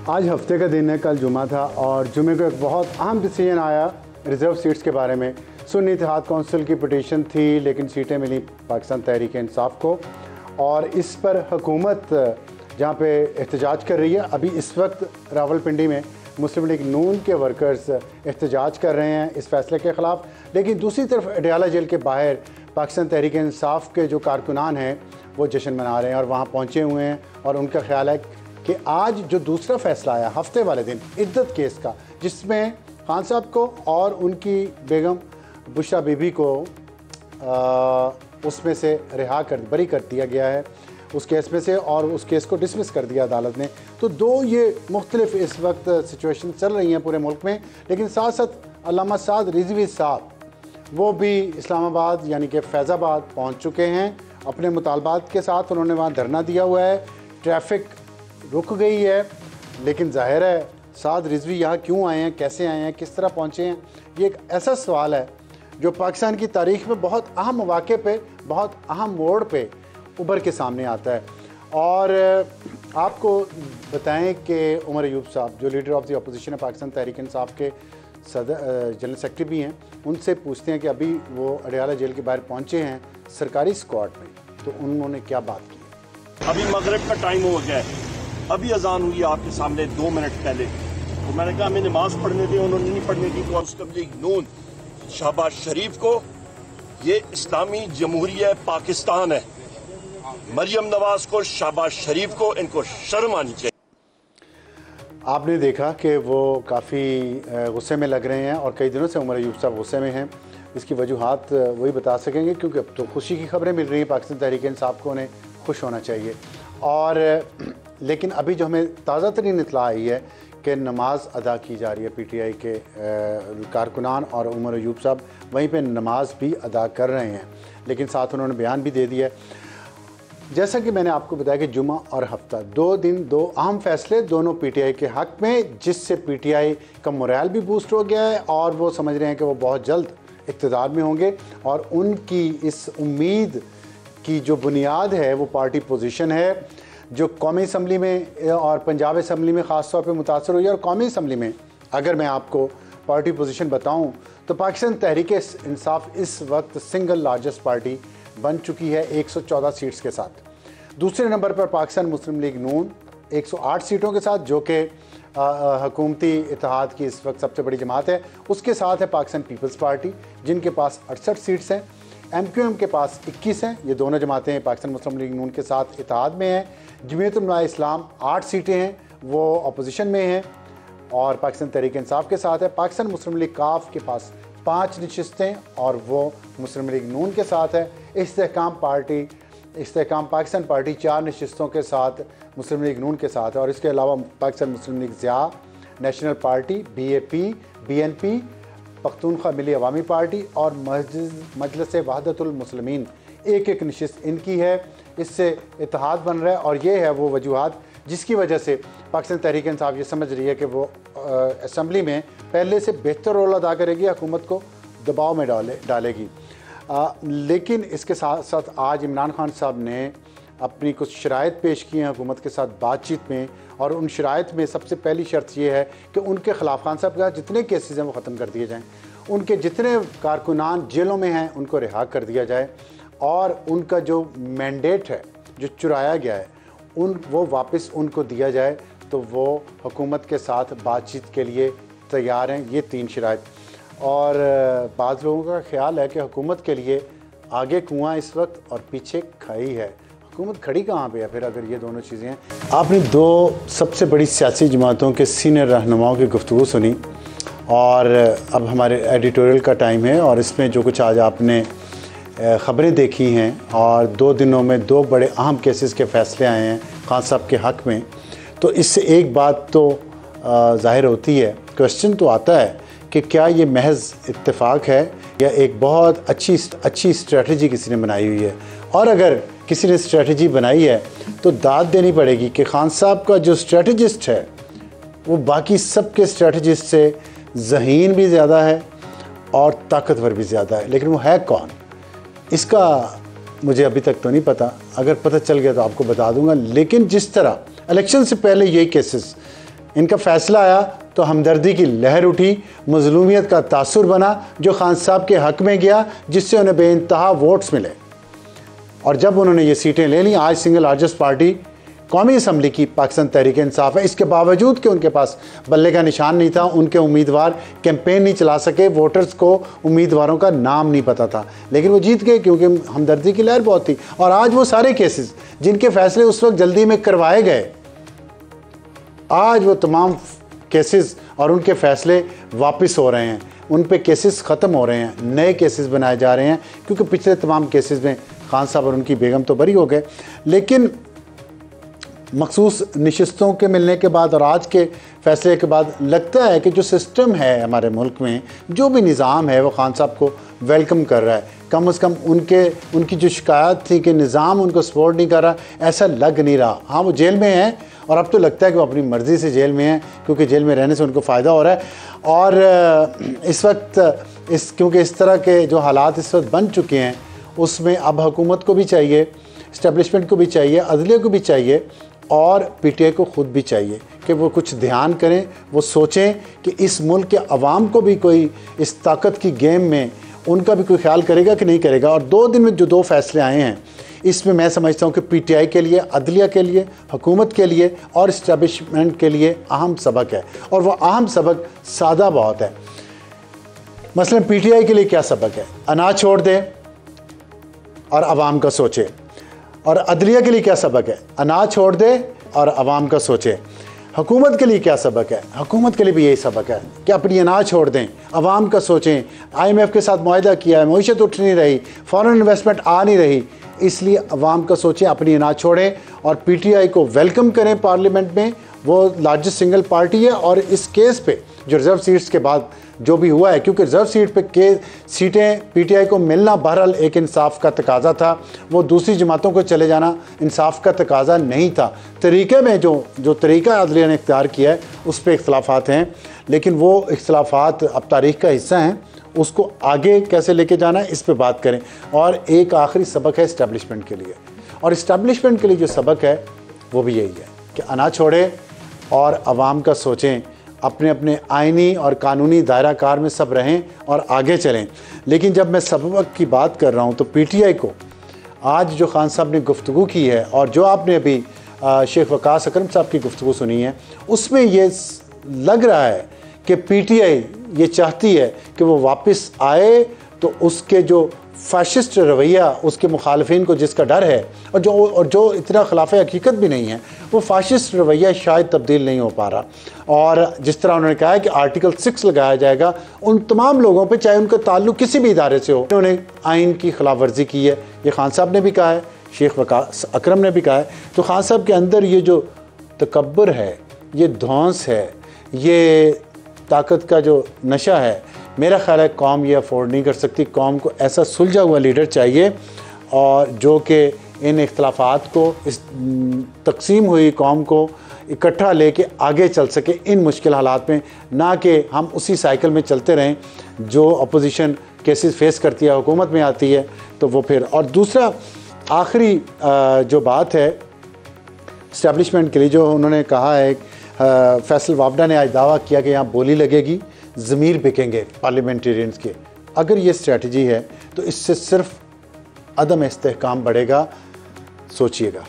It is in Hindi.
आज हफ्ते का दिन है, कल जुमा था और जुमे को एक बहुत अहम डिसीजन आया रिज़र्व सीट्स के बारे में। सुन्नी इत्तेहाद कौंसिल की पिटीशन थी लेकिन सीटें मिली पाकिस्तान तहरीक इंसाफ को और इस पर हुकूमत जहाँ पे एहतजाज कर रही है। अभी इस वक्त रावलपिंडी में मुस्लिम लीग नून के वर्कर्स एहतजाज कर रहे हैं इस फैसले के ख़िलाफ़, लेकिन दूसरी तरफ अडयाला जेल के बाहर पाकिस्तान तहरीक इंसाफ के जो कारकुनान हैं वो जश्न मना रहे हैं और वहाँ पहुँचे हुए हैं और उनका ख्याल है कि आज जो दूसरा फ़ैसला आया हफ्ते वाले दिन इद्दत केस का, जिसमें खान साहब को और उनकी बेगम बुशरा बीबी को उसमें से बरी कर दिया गया है उस केस में से और उस केस को डिसमिस कर दिया अदालत ने। तो दो ये मुख्तलिफ इस वक्त सिचुएशन चल रही हैं पूरे मुल्क में, लेकिन साथ साथ अल्लामा साद रिजवी साहब वो भी इस्लामाबाद यानी कि फैज़ाबाद पहुँच चुके हैं अपने मुतालबात के साथ। उन्होंने वहाँ धरना दिया हुआ है, ट्रैफिक रुक गई है, लेकिन जाहिर है साद रिजवी यहाँ क्यों आए हैं, कैसे आए हैं, किस तरह पहुँचे हैं, ये एक ऐसा सवाल है जो पाकिस्तान की तारीख़ में बहुत अहम मौके पे, बहुत अहम मोड़ पे उभर के सामने आता है। और आपको बताएं कि उमर अयूब साहब जो लीडर ऑफ द अपोजिशन है पाकिस्तान तहरीक इंसाफ के जनरल सेक्रेटरी भी हैं, उनसे पूछते हैं कि अभी वो अडयाला जेल के बाहर पहुँचे हैं सरकारी स्क्वाड में, तो उन्होंने क्या बात की। अभी मगरिब का टाइम हो गया है, अभी अजान हुई है आपके सामने 2 मिनट पहले, तो मैंने कहा हमें नमाज पढ़ने दी, उन्होंने नहीं पढ़ने दी। मुस्लिम लीग नून शहबाज शरीफ को, ये इस्लामी जमहूरिया पाकिस्तान है, मरियम नवाज को, शहबाज शरीफ को, इनको शर्म आनी चाहिए। आपने देखा कि वो काफ़ी गुस्से में लग रहे हैं और कई दिनों से उमर अयूब साहब गुस्से में हैं। इसकी वजूहात वही बता सकेंगे, क्योंकि अब तो खुशी की खबरें मिल रही हैं पाकिस्तान तहरीक इंसाफ को, उन्हें खुश होना चाहिए। और लेकिन अभी जो हमें ताज़ा तरीन इत्तला आई है कि नमाज अदा की जा रही है, पीटीआई के कारकुनान और उमर अयूब साहब वहीं पे नमाज भी अदा कर रहे हैं, लेकिन साथ उन्होंने बयान भी दे दिया है। जैसा कि मैंने आपको बताया कि जुमा और हफ्ता 2 दिन 2 अहम फैसले दोनों पीटीआई के हक़ में, जिससे पीटीआई का मोरल भी बूस्ट हो गया है और वो समझ रहे हैं कि वो बहुत जल्द इक़्तिदार में होंगे और उनकी इस उम्मीद की जो बुनियाद है वो पार्टी पोजीशन है जो कौमी असम्बली में और पंजाब असम्बली में ख़ास तौर पे मुतासर हुई है। और कौमी असम्बली में अगर मैं आपको पार्टी पोजीशन बताऊं तो पाकिस्तान तहरीक इंसाफ इस वक्त सिंगल लार्जेस्ट पार्टी बन चुकी है 114 सीट्स के साथ। दूसरे नंबर पर पाकिस्तान मुस्लिम लीग नून 108 सीटों के साथ, जो कि हुकूमती इत्तेहाद की इस वक्त सबसे बड़ी जमात है। उसके साथ है पाकिस्तान पीपल्स पार्टी जिनके पास 68 सीट्स हैं, MQM के पास 21 हैं। ये दोनों जमातें पाकिस्तान मुस्लिम लीग नून के साथ इत्तेहाद में हैं। जमीयत उलमा इस्लाम 8 सीटें हैं, वो अपोजिशन में हैं और पाकिस्तान तहरीक इंसाफ के साथ है। पाकिस्तान मुस्लिम लीग काफ के पास 5 नशिस्तें और वो मुस्लिम लीग नून के साथ है। इस्तेहकाम पाकिस्तान पार्टी 4 नशिस्तों के साथ मुस्लिम लीग नून के साथ है। और इसके अलावा Pakistan Muslim league Zia, national party, BAP, BNP, Pakhtunkhwa Milli Awami party और मजलिस वहदतुल मुस्लिमीन एक नशिस्त इनकी है। इससे इत्तेहाद बन रहा है और ये है वो वजूहात जिसकी वजह से पाकिस्तान तहरीक इंसाफ ये समझ रही है कि वो असम्बली में पहले से बेहतर रोल अदा करेगी, हुकूमत को दबाव में डालेगी। लेकिन इसके साथ साथ आज इमरान खान साहब ने अपनी कुछ शराइत पेश की हैं हुकूमत के साथ बातचीत में, और उन शराइत में सबसे पहली शर्त ये है कि उनके ख़िलाफ़ खान साहब का जितने केसेस हैं वो ख़त्म कर दिए जाएँ, उनके जितने कारकुनान जेलों में हैं उनको रिहा कर दिया जाए और उनका जो मैंडेट है जो चुराया गया है वो वापस उनको दिया जाए, तो वो हुकूमत के साथ बातचीत के लिए तैयार हैं। ये 3 शराइत। और बाज़ लोगों का ख्याल है कि हुकूमत के लिए आगे कुआं इस वक्त और पीछे खाई है, हुकूमत खड़ी कहाँ पे है फिर अगर ये दोनों चीज़ें हैं। आपने 2 सबसे बड़ी सियासी जमातों के सीनियर रहनुमाओं की गुफ्तगू सुनी और अब हमारे एडिटोरियल का टाइम है और इसमें जो कुछ आज आपने ख़बरें देखी हैं और 2 दिनों में 2 बड़े अहम केसेस के फ़ैसले आए हैं खान साहब के हक़ में, तो इससे एक बात तो ज़ाहिर होती है, क्वेश्चन तो आता है कि क्या ये महज इत्तेफाक है या एक बहुत अच्छी स्ट्रेटजी किसी ने बनाई हुई है। और अगर किसी ने स्ट्रेटजी बनाई है तो दाद देनी पड़ेगी कि खान साहब का जो स्ट्रेटजिस्ट है वो बाकी सब के स्ट्रेटजिस्ट से ज़हीन भी ज़्यादा है और ताकतवर भी ज़्यादा है, लेकिन वो है कौन इसका मुझे अभी तक तो नहीं पता। अगर पता चल गया तो आपको बता दूंगा। लेकिन जिस तरह इलेक्शन से पहले यही केसेस इनका फ़ैसला आया तो हमदर्दी की लहर उठी, मज़लूमियत का तासुर बना जो खान साहब के हक़ में गया, जिससे उन्हें बेइंतहा वोट्स मिले। और जब उन्होंने ये सीटें ले लीं, आज सिंगल लार्जेस्ट पार्टी कौमी असम्बली की पाकिस्तान तहरीक इंसाफ है। इसके बावजूद कि उनके पास बल्ले का निशान नहीं था, उनके उम्मीदवार कैंपेन नहीं चला सके, वोटर्स को उम्मीदवारों का नाम नहीं पता था, लेकिन वो जीत गए क्योंकि हमदर्दी की लहर बहुत थी। और आज वो सारे केसेस जिनके फैसले उस वक्त जल्दी में करवाए गए, आज वो तमाम केसेस और उनके फैसले वापस हो रहे हैं, उन पे केसेस ख़त्म हो रहे हैं, नए केसेस बनाए जा रहे हैं, क्योंकि पिछले तमाम केसेस में खान साहब और उनकी बेगम तो बरी हो गए। लेकिन मखसूस नशिस्तों के मिलने के बाद और आज के फ़ैसले के बाद लगता है कि जो सिस्टम है हमारे मुल्क में, जो भी निज़ाम है, वो खान साहब को वेलकम कर रहा है। कम से कम उनकी जो शिकायत थी कि निज़ाम उनको सपोर्ट नहीं कर रहा, ऐसा लग नहीं रहा। हाँ, वो जेल में हैं और अब तो लगता है कि वो अपनी मर्ज़ी से जेल में हैं, क्योंकि जेल में रहने से उनको फ़ायदा हो रहा है। और इस वक्त क्योंकि इस तरह के जो हालात इस वक्त बन चुके हैं, उसमें अब हुकूमत को भी चाहिए, इस्टेब्लिशमेंट को भी चाहिए, अदलिया को भी चाहिए और पीटीआई को ख़ुद भी चाहिए कि वो कुछ ध्यान करें, वो सोचें कि इस मुल्क के अवाम को भी कोई इस ताकत की गेम में उनका भी कोई ख्याल करेगा कि नहीं करेगा। और 2 दिन में जो 2 फैसले आए हैं, इसमें मैं समझता हूँ कि पीटीआई के लिए, अदलिया के लिए, हुकूमत के लिए और इस्टेब्लिशमेंट के लिए अहम सबक है। और वो अहम सबक सादा बहुत है। मसलन पीटीआई के लिए क्या सबक है? अनाज छोड़ दें और आवाम का सोचे। और अदलिया के लिए क्या सबक है? अनाज छोड़ दे और आवाम का सोचे। हुकूमत के लिए क्या सबक है? हुकूमत के लिए भी यही सबक है कि अपनी अनाज छोड़ दें, आवाम का सोचें। IMF के साथ मुआहदा किया है, मईशत उठ नहीं रही, फॉरेन इन्वेस्टमेंट आ नहीं रही, इसलिए आवाम का सोचें, अपनी अनाज छोड़ें और पीटीआई को वेलकम करें पार्लियामेंट में। वो लार्जेस्ट सिंगल पार्टी है और इस केस पे जो रिज़र्व सीट्स के बाद जो भी हुआ है, क्योंकि रिज़र्व सीट पे सीटें पीटीआई को मिलना बहरहाल एक इंसाफ का तकाजा था, वो दूसरी जमातों को चले जाना इंसाफ का तकाजा नहीं था। तरीक़े में जो तरीक़ा अदलिया ने इख्तियार किया है उस पर इख्तलाफात हैं, लेकिन वो इख्तलाफात अब तारीख़ का हिस्सा हैं, उसको आगे कैसे लेके जाना है इस पर बात करें। और एक आखिरी सबक है इस्टेब्लिशमेंट के लिए, और इस्टेब्लिशमेंट के लिए जो सबक है वो भी यही है कि अनाज छोड़ें और आवाम का सोचें, अपने अपने आइनी और कानूनी दायरा कार में सब रहें और आगे चलें। लेकिन जब मैं सबक की बात कर रहा हूँ तो पीटीआई को आज जो खान साहब ने गुफ्तगू की है और जो आपने अभी शेख वकास अकरम साहब की गुफ्तगू सुनी है, उसमें ये लग रहा है कि पीटीआई ये चाहती है कि वो वापस आए तो उसके जो फाशिस्ट रवैया, उसके मुखालफिन को जिसका डर है और जो इतना खिलाफ हकीकत भी नहीं है, वो फाशिस्ट रवैया शायद तब्दील नहीं हो पा रहा। और जिस तरह उन्होंने कहा है कि आर्टिकल 6 लगाया जाएगा उन तमाम लोगों पे, चाहे उनका ताल्लुक किसी भी इदारे से हो, उन्होंने आइन की खिलाफ वर्जी की है। ये खान साहब ने भी कहा है, शेख वकास अकरम ने भी कहा है। तो खान साहब के अंदर ये जो तकब्बुर है, ये धौंस है, ये ताकत का जो नशा है, मेरा ख़्याल है कौम ये अफोर्ड नहीं कर सकती। कौम को ऐसा सुलझा हुआ लीडर चाहिए और जो कि इन इख्तलाफात को, इस तकसीम हुई कौम को इकट्ठा लेके आगे चल सके इन मुश्किल हालात में, ना कि हम उसी साइकिल में चलते रहें जो अपोजिशन केसेस फेस करती है, हुकूमत में आती है तो वो फिर। और दूसरा आखिरी जो बात है इस्टेब्लिशमेंट के लिए, जो उन्होंने कहा है, फैसल वावडा ने आज दावा किया कि यहाँ बोली लगेगी, ज़मीर बिकेंगे पार्लियामेंटेरियंस के। अगर ये स्ट्रेटजी है तो इससे सिर्फ अदम इस्तेहकाम बढ़ेगा, सोचिएगा।